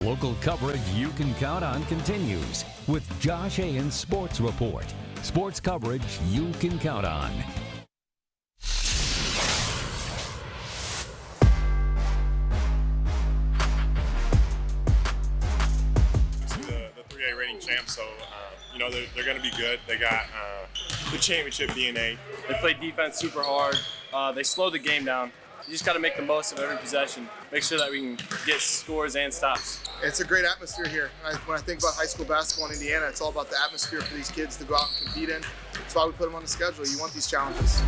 Local coverage you can count on continues with Josh Haynes Sports Report. Sports coverage you can count on. The 3A rating champs, so they're going to be good. They got the championship DNA. They play defense super hard. They slow the game down. You just got to make the most of every possession. Make sure that we can get scores and stops. It's a great atmosphere here. When I think about high school basketball in Indiana, it's all about the atmosphere for these kids to go out and compete in. That's why we put them on the schedule. You want these challenges.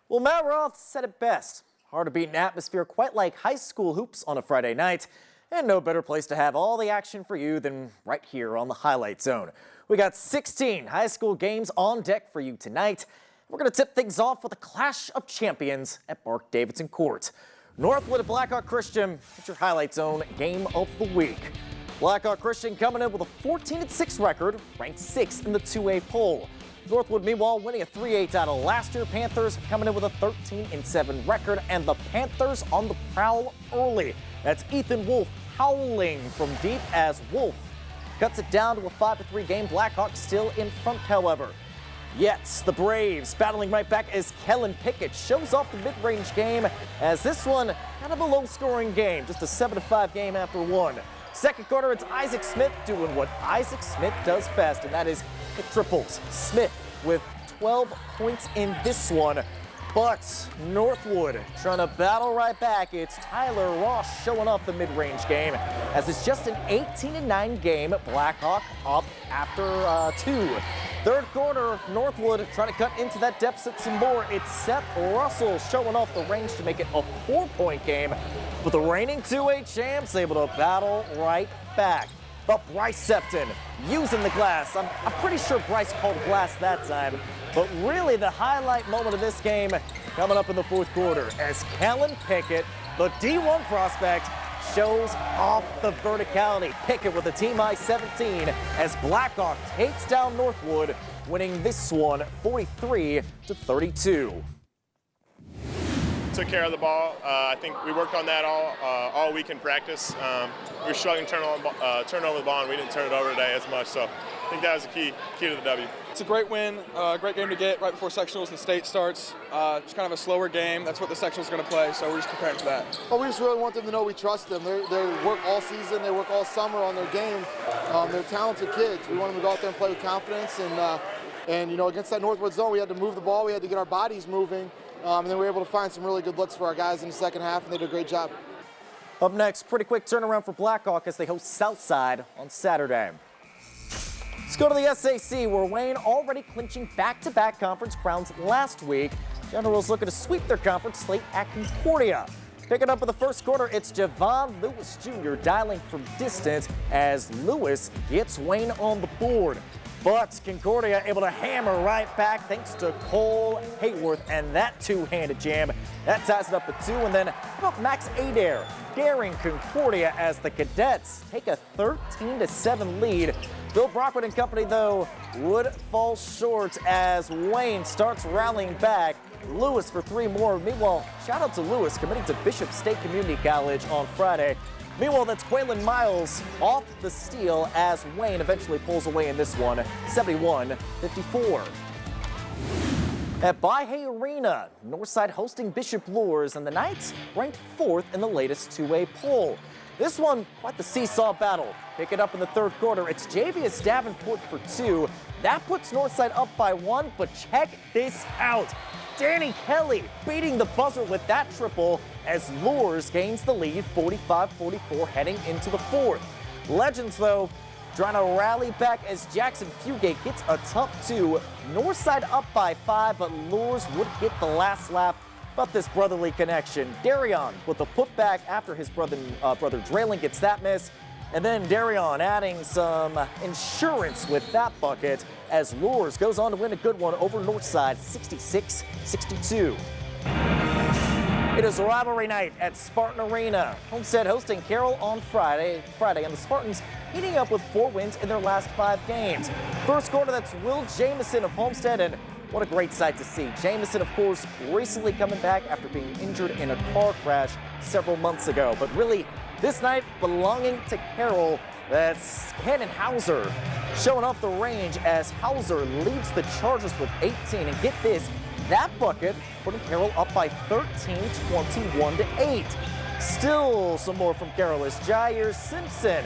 Well, Matt Roth said it best. Hard to beat an atmosphere quite like high school hoops on a Friday night. And no better place to have all the action for you than right here on the Highlight Zone. We got 16 high school games on deck for you tonight. We're going to tip things off with a clash of champions at Mark Davidson Court. Northwood at Blackhawk Christian, it's your Highlight Zone game of the week. Blackhawk Christian coming in with a 14-6 record, ranked 6th in the 2A poll. Northwood, meanwhile, winning a 3-8 out of last year. Panthers coming in with a 13-7 record, and the Panthers on the prowl early. That's Ethan Wolf howling from deep as Wolf cuts it down to a 5-3 game. Blackhawks still in front, however. Yet the Braves battling right back as Kellen Pickett shows off the mid-range game, as this one kind of a low-scoring game, just a 7-5 game after one. Second quarter, it's Isaac Smith doing what Isaac Smith does best, and that is hit triples. Smith with 12 points in this one. But Northwood trying to battle right back. It's Tyler Ross showing off the mid-range game, as it's just an 18-9 game. Blackhawk up after two. Third quarter, Northwood trying to cut into that deficit some more. It's Seth Russell showing off the range to make it a 4-point game. But the reigning 2A champs able to battle right back. But Bryce Sefton using the glass. I'm pretty sure Bryce called glass that time. But really the highlight moment of this game coming up in the fourth quarter as Kellen Pickett, the D1 prospect, shows off the verticality. Pickett with a team high 17 as Blackhawk takes down Northwood, winning this one 43-32. Took care of the ball. I think we worked on that all week in practice. We were struggling to turn over the ball, and we didn't turn it over today as much. So I think that was the key to the W. It's a great win, great game to get right before sectionals and state starts. It's kind of a slower game. That's what the sectionals are going to play, so we're just preparing for that. Well, we just really want them to know we trust them. They work all season, they work all summer on their game. They're talented kids. We want them to go out there and play with confidence. And against that Northwood zone, we had to move the ball. We had to get our bodies moving. And then we were able to find some really good looks for our guys in the second half, and they did a great job. Up next, pretty quick turnaround for Blackhawk as they host Southside on Saturday. Let's go to the SAC, where Wayne already clinching back-to-back conference crowns last week. Generals looking to sweep their conference slate at Concordia. Picking up in the first quarter, it's Javon Lewis Jr. dialing from distance as Lewis gets Wayne on the board. But Concordia able to hammer right back thanks to Cole Hayworth and that two-handed jam. That ties it up at 2. And then how about Max Adair daring Concordia as the Cadets take a 13-7 lead. Bill Brockwood and company, though, would fall short as Wayne starts rallying back. Lewis for 3 more. Meanwhile, shout out to Lewis committing to Bishop State Community College on Friday. Meanwhile, that's Quaylen Miles off the steal as Wayne eventually pulls away in this one, 71-54. At By-Hay Arena, Northside hosting Bishop Luers, and the Knights ranked 4th in the latest 2A poll. This one, quite the seesaw battle. Pick it up in the third quarter. It's Javius Davenport for 2. That puts Northside up by 1, but check this out. Danny Kelly beating the buzzer with that triple as Luers gains the lead 45-44 heading into the fourth. Legends, though, trying to rally back as Jackson Fugate gets a tough 2. Northside up by 5, but Luers would get the last laugh about this brotherly connection. Darion with the putback after his brother Draylen gets that miss. And then Darion adding some insurance with that bucket as Luers goes on to win a good one over Northside 66-62. It is a rivalry night at Spartan Arena. Homestead hosting Carroll on Friday, and the Spartans heating up with 4 wins in their last 5 games. First quarter, that's Will Jamison of Homestead, and What a great sight to see. Jamison, of course, recently coming back after being injured in a car crash several months ago. But really, this night belonging to Carroll. That's Cannon Hauser showing off the range as Hauser leads the Chargers with 18. And get this, that bucket putting Carroll up by 13, 21-8. Still some more from Carroll as Jair Simpson.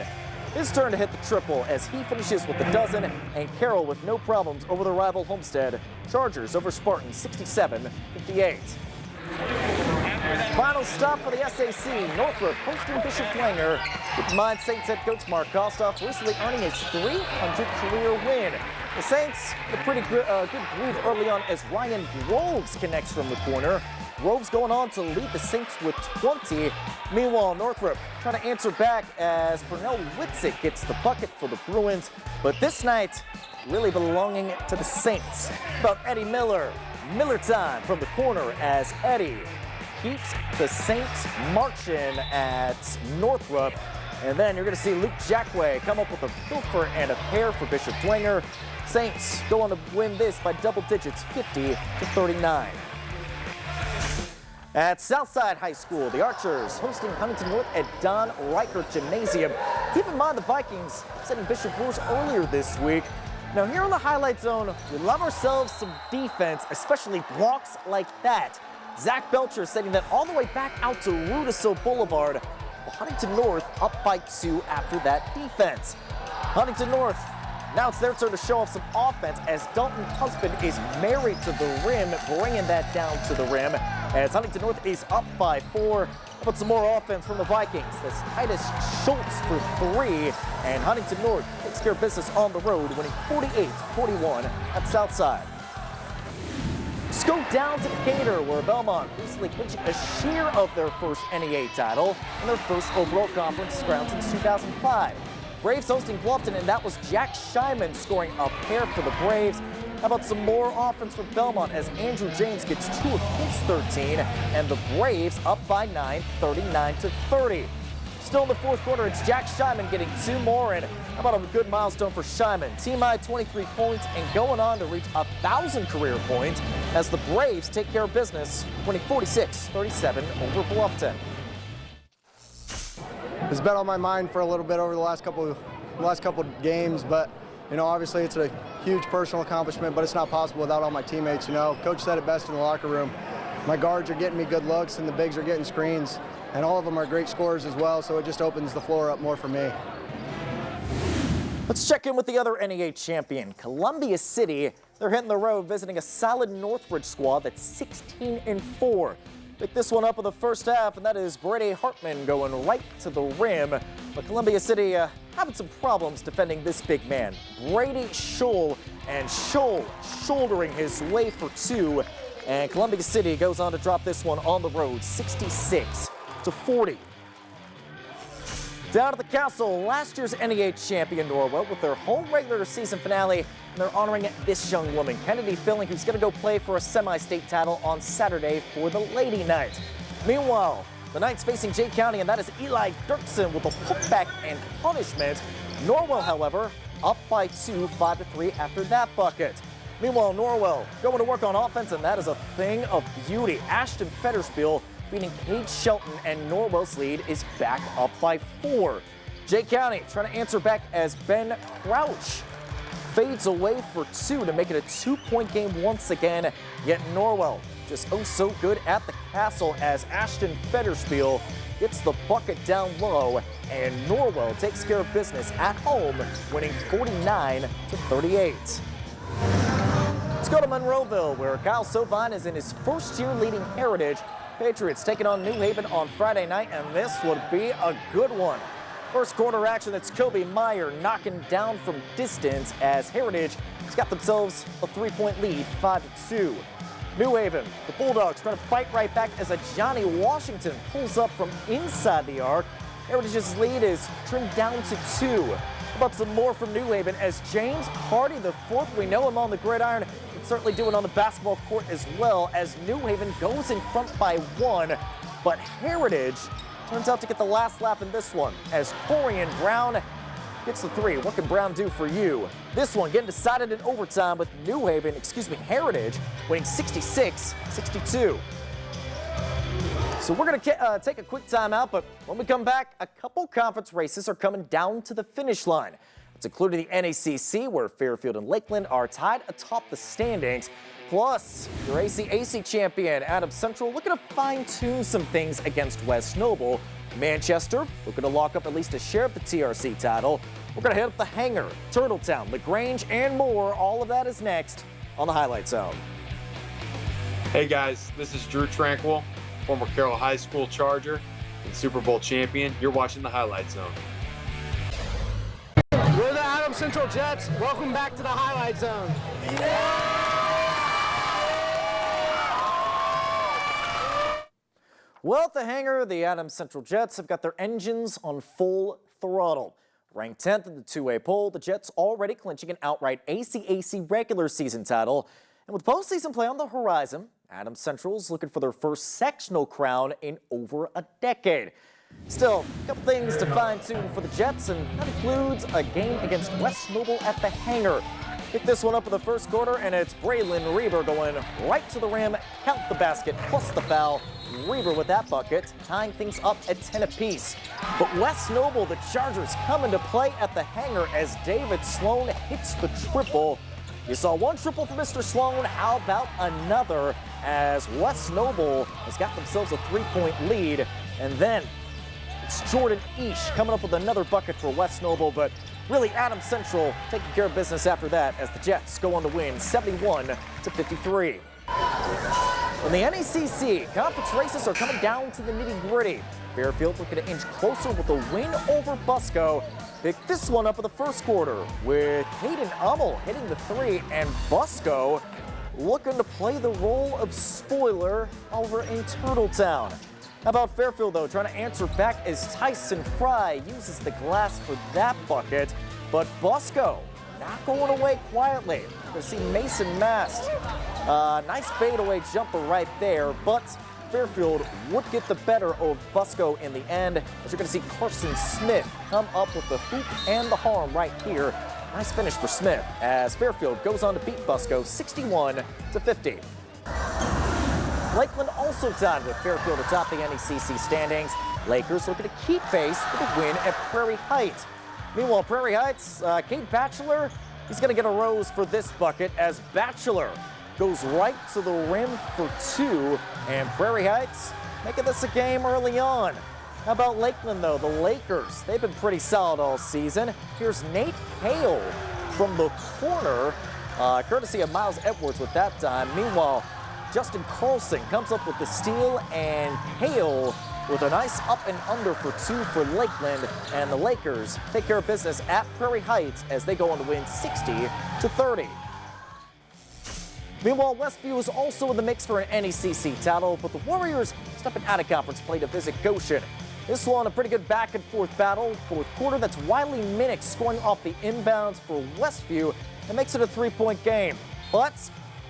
His turn to hit the triple as he finishes with a dozen, and Carroll with no problems over the rival Homestead. Chargers over Spartan 67-58. Final stop for the SAC, Northrop hosting Bishop Dwenger. Keep in mind, Saints head coach Mark Kostoff recently earning his 300th career win. The Saints, a pretty good groove early on as Ryan Groves connects from the corner. Groves going on to lead the Saints with 20. Meanwhile, Northrop trying to answer back as Pernell Witzik gets the bucket for the Bruins. But this night, really belonging to the Saints. About Eddie Miller. Miller time from the corner as Eddie keeps the Saints marching at Northrop. And then you're going to see Luke Jackway come up with a pilfer and a pair for Bishop Dwenger. Saints go on to win this by double digits, 50-39. At Southside High School, the Archers hosting Huntington North at Don Reichert Gymnasium. Keep in mind the Vikings upsetting Bishop Brewers earlier this week. Now here on the highlight zone, we love ourselves some defense, especially blocks like that. Zach Belcher setting that all the way back out to Rudisil Boulevard. Well, Huntington North up by 2 after that defense. Huntington North, now it's their turn to show off some offense as Dalton Husband is married to the rim, bringing that down to the rim. As Huntington North is up by 4. How about some more offense from the Vikings? That's Titus Schultz for 3. And Huntington North takes care of business on the road, winning 48-41 at Southside. Let's go down to Decatur, where Belmont recently clinching a share of their first NEA title and their first overall conference crown since 2005. Braves hosting Bluffton, and that was Jack Shyman scoring a pair for the Braves. How about some more offense for Belmont as Andrew James gets 2 of his 13, and the Braves up by 9, 39-30. Still in the fourth quarter, it's Jack Shyman getting 2 more, and how about a good milestone for Shyman? Team high 23 points and going on to reach 1,000 career points as the Braves take care of business, winning 46-37 over Bluffton. It's been on my mind for a little bit over the last couple of games, but obviously it's a huge personal accomplishment, but it's not possible without all my teammates. Coach said it best in the locker room. My guards are getting me good looks and the bigs are getting screens, and all of them are great scorers as well, so it just opens the floor up more for me. Let's check in with the other NEA champion, Columbia City. They're hitting the road visiting a solid Northridge squad that's 16-4. Pick this one up in the first half, and that is Brady Hartman going right to the rim. But Columbia City having some problems defending this big man. Brady Scholl, and Scholl shouldering his way for 2. And Columbia City goes on to drop this one on the road, 66-40. Down at the Castle, last year's NEA champion Norwell with their home regular season finale, and they're honoring this young woman, Kennedy Filling, who's going to go play for a semi-state title on Saturday for the Lady Knights. Meanwhile, the Knights facing Jay County, and that is Eli Dirksen with a putback and punishment. Norwell, however, up by 2, 5-3 after that bucket. Meanwhile, Norwell going to work on offense, and that is a thing of beauty. Ashton Fetterspiel beating Paige Shelton, and Norwell's lead is back up by 4. Jay County trying to answer back as Ben Crouch fades away for 2 to make it a 2-point game once again. Yet Norwell just so good at the Castle as Ashton Fetterspiel gets the bucket down low, and Norwell takes care of business at home, winning 49-38. Let's go to Monroeville, where Kyle Sovine is in his first year leading Heritage. Patriots taking on New Haven on Friday night, and this would be a good one. First quarter action, that's Kobe Meyer knocking down from distance as Heritage has got themselves a 3-point lead, 5-2. New Haven, the Bulldogs trying to fight right back as a Johnny Washington pulls up from inside the arc. Heritage's lead is trimmed down to 2. How about some more from New Haven as James Hardy, the 4th, we know him on the gridiron, and certainly doing on the basketball court as well, as New Haven goes in front by 1, but Heritage turns out to get the last laugh in this one as Corian Brown gets the three. What can Brown do for you? This one getting decided in overtime with Heritage winning 66-62. So we're going to take a quick timeout, but when we come back, a couple conference races are coming down to the finish line. It's including the NACC, where Fairfield and Lakeland are tied atop the standings. Plus, your ACAC champion, Adams Central, looking to fine-tune some things against West Noble. Manchester looking to lock up at least a share of the TRC title. We're going to hit up the Hangar, Turtletown, LaGrange, and more. All of that is next on the Highlight Zone. Hey guys, this is Drew Tranquil, former Carroll High School Charger and Super Bowl champion. You're watching the Highlight Zone. We're the Adams Central Jets. Welcome back to the Highlight Zone. Well, at the Hangar, the Adams Central Jets have got their engines on full throttle. Ranked 10th in the 2A poll, the Jets already clinching an outright ACAC regular season title. And with postseason play on the horizon, Adams Central's looking for their first sectional crown in over a decade. Still, a couple things to fine-tune for the Jets, and that includes a game against West Noble at the Hangar. Pick this one up in the first quarter, and it's Braylon Reber going right to the rim, count the basket plus the foul. Reber with that bucket, tying things up at 10 apiece. But West Noble, the Chargers, come into play at the Hangar as David Sloan hits the triple. You saw one triple for Mr. Sloan. How about another as West Noble has got themselves a three-point lead? And then it's Jordan Eash coming up with another bucket for West Noble, but really Adams Central taking care of business after that as the Jets go on to win 71-53. In the NACC, conference races are coming down to the nitty-gritty. Fairfield looking to inch closer with a win over Busco. Pick this one up in the first quarter with Hayden Ummel hitting the three, and Busco looking to play the role of spoiler over in Turtletown. How about Fairfield, though, trying to answer back as Tyson Fry uses the glass for that bucket, but Busco not going away quietly. We're going to see Mason Mast. Nice fadeaway jumper right there, but Fairfield would get the better of Busco in the end, as you're going to see Carson Smith come up with the hoop and the harm right here. Nice finish for Smith as Fairfield goes on to beat Busco 61-50. Lakeland also tied with Fairfield atop the NACC standings. Lakers looking to keep pace with a win at Prairie Heights. Meanwhile, Prairie Heights, Cade Batchelor, he's going to get a rose for this bucket as Batchelor goes right to the rim for two, and Prairie Heights making this a game early on. How about Lakeland, though? The Lakers, they've been pretty solid all season. Here's Nate Hale from the corner, courtesy of Miles Edwards with that time. Meanwhile, Justin Carlson comes up with the steal, and Hale with a nice up and under for two for Lakeland, and the Lakers take care of business at Prairie Heights as they go on to win 60-30. Meanwhile, Westview is also in the mix for an NACC title, but the Warriors stepping out of conference play to visit Goshen. This one, a pretty good back and forth battle. Fourth quarter, that's Wiley Minnick scoring off the inbounds for Westview and makes it a three-point game. But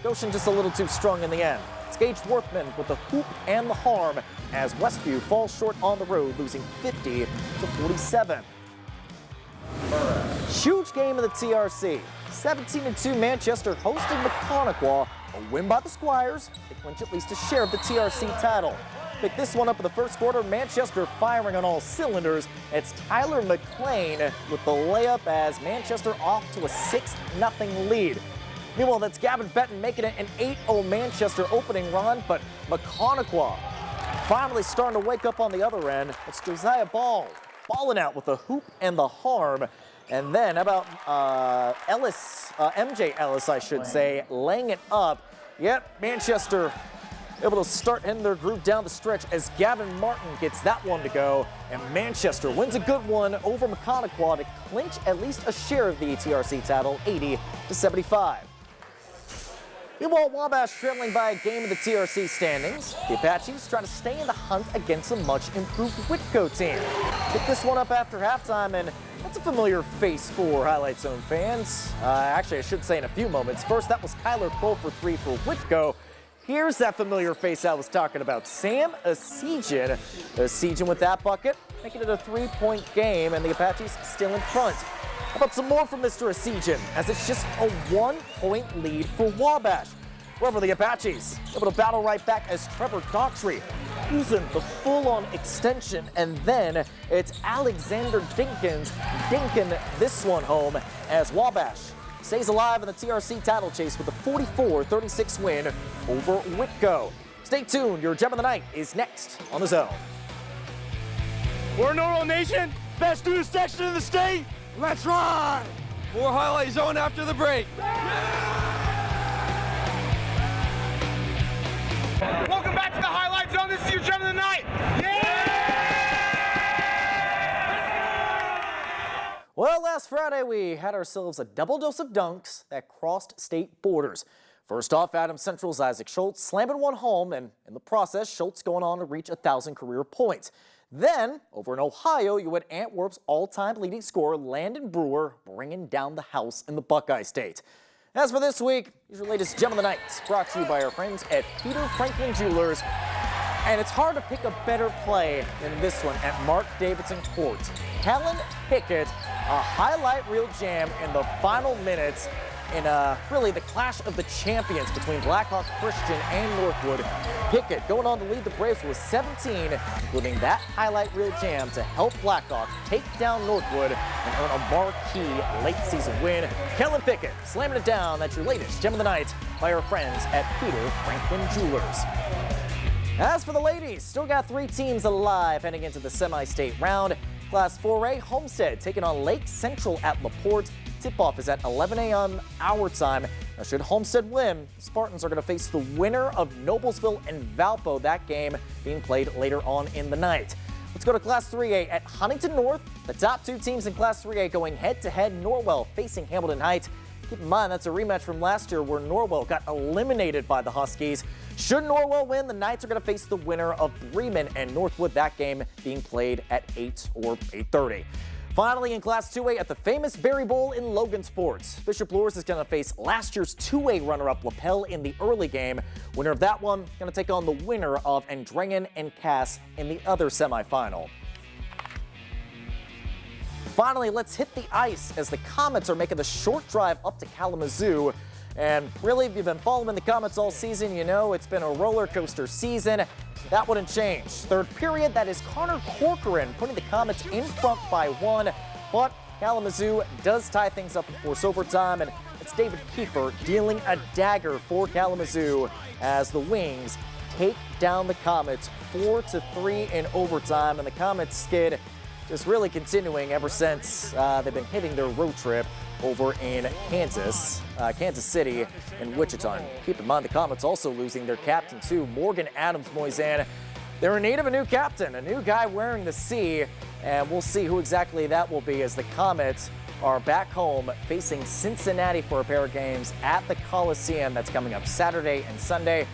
Goshen just a little too strong in the end. It's Gage Worthman with the hoop and the harm as Westview falls short on the road, losing 50-47. Huge game of the TRC. 17-2 Manchester hosting McConaughey. A win by the Squires. They clinch at least a share of the TRC title. Pick this one up in the first quarter. Manchester firing on all cylinders. It's Tyler McLean with the layup as Manchester off to a 6-0 lead. Meanwhile, that's Gavin Benton making it an 8-0 Manchester opening run, but McConaughey finally starting to wake up on the other end. It's Josiah Ball balling out with the hoop and the harm. And then how about MJ Ellis, I should say, laying it up. Yep, Manchester able to start in their groove down the stretch as Gavin Martin gets that one to go. And Manchester wins a good one over McConaughey to clinch at least a share of the TRC title, 80-75. Meanwhile, Wabash trailing by a game of the TRC standings. The Apaches try to stay in the hunt against a much-improved Whitco team. Pick this one up after halftime, and that's a familiar face for Highlight Zone fans. Actually, I should say in a few moments. First, that was Kyler Cole for three for Whitco. Here's that familiar face I was talking about, Sam Asijan with that bucket, making it a three-point game, and the Apaches still in front. How about some more from Mr. Asijan, as it's just a 1-point lead for Wabash. However, the Apaches able to battle right back as Trevor Daughtry using the full-on extension, and then it's Alexander Dinkins dinking this one home as Wabash stays alive in the TRC title chase with a 44-36 win over Whitco. Stay tuned, your Gem of the Night is next on The Zone. We're Norwell Nation, best student section in the state. Let's ride! More highlight zone after the break. Welcome back to the Highlight Zone. This is your Gem of the Night. Well, last Friday we had ourselves a double dose of dunks that crossed state borders. First off, Adams Central's Isaac Schultz slamming one home, and in the process, Schultz going on to reach 1,000 career points. Then, over in Ohio, you had Antwerp's all-time leading scorer, Landon Brewer, bringing down the house in the Buckeye State. As for this week, here's your latest Gem of the Night, brought to you by our friends at Peter Franklin Jewelers. And it's hard to pick a better play than this one at Mark Davidson Court. Kellen Pickett, a highlight reel jam in the final minutes in really the clash of the champions between Blackhawk Christian and Northwood. Pickett going on to lead the Braves with 17, including that highlight reel jam to help Blackhawk take down Northwood and earn a marquee late season win. Kellen Pickett slamming it down. That's your latest Gem of the Night by our friends at Peter Franklin Jewelers. As for the ladies, still got 3 teams alive heading into the semi-state round. Class 4A, Homestead taking on Lake Central at LaPorte. Tip-off is at 11 a.m. our time. Now, should Homestead win, Spartans are going to face the winner of Noblesville and Valpo, that game being played later on in the night. Let's go to Class 3A at Huntington North. The top 2 teams in Class 3A going head-to-head. Norwell facing Hamilton Heights. Keep in mind, that's a rematch from last year where Norwell got eliminated by the Huskies. Should Norwell win, the Knights are going to face the winner of Bremen and Northwood, that game being played at 8 or 8:30. Finally, in Class 2A at the famous Berry Bowl in Logansport, Bishop Luers is going to face last year's 2A runner-up Lapel in the early game. Winner of that one going to take on the winner of Andrengen and Cass in the other semifinal. Finally, let's hit the ice as the Comets are making the short drive up to Kalamazoo. And really, if you've been following the Comets all season, you know it's been a roller coaster season. That wouldn't change. Third period, that is Connor Corcoran putting the Comets in front by 1. But Kalamazoo does tie things up in force overtime, and it's David Kiefer dealing a dagger for Kalamazoo as the Wings take down the Comets 4-3 in overtime. And the Comets skid just really continuing ever since they've been hitting their road trip over in Kansas City, and Wichita. And keep in mind, the Comets also losing their captain too, Morgan Adams-Moisan. They're in need of a new captain, a new guy wearing the C, and we'll see who exactly that will be as the Comets are back home facing Cincinnati for a pair of games at the Coliseum. That's coming up Saturday and Sunday.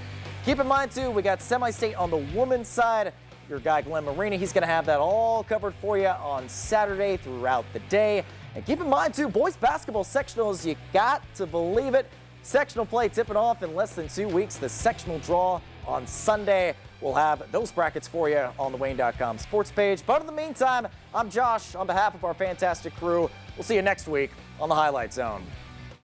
Keep in mind too, we got semi-state on the women's side. Your guy Glenn Marini, he's going to have that all covered for you on Saturday throughout the day. And keep in mind, too, boys basketball sectionals, you got to believe it. Sectional play tipping off in less than 2 weeks. The sectional draw on Sunday. We'll have those brackets for you on the WANE.com sports page. But in the meantime, I'm Josh on behalf of our fantastic crew. We'll see you next week on the Highlight Zone.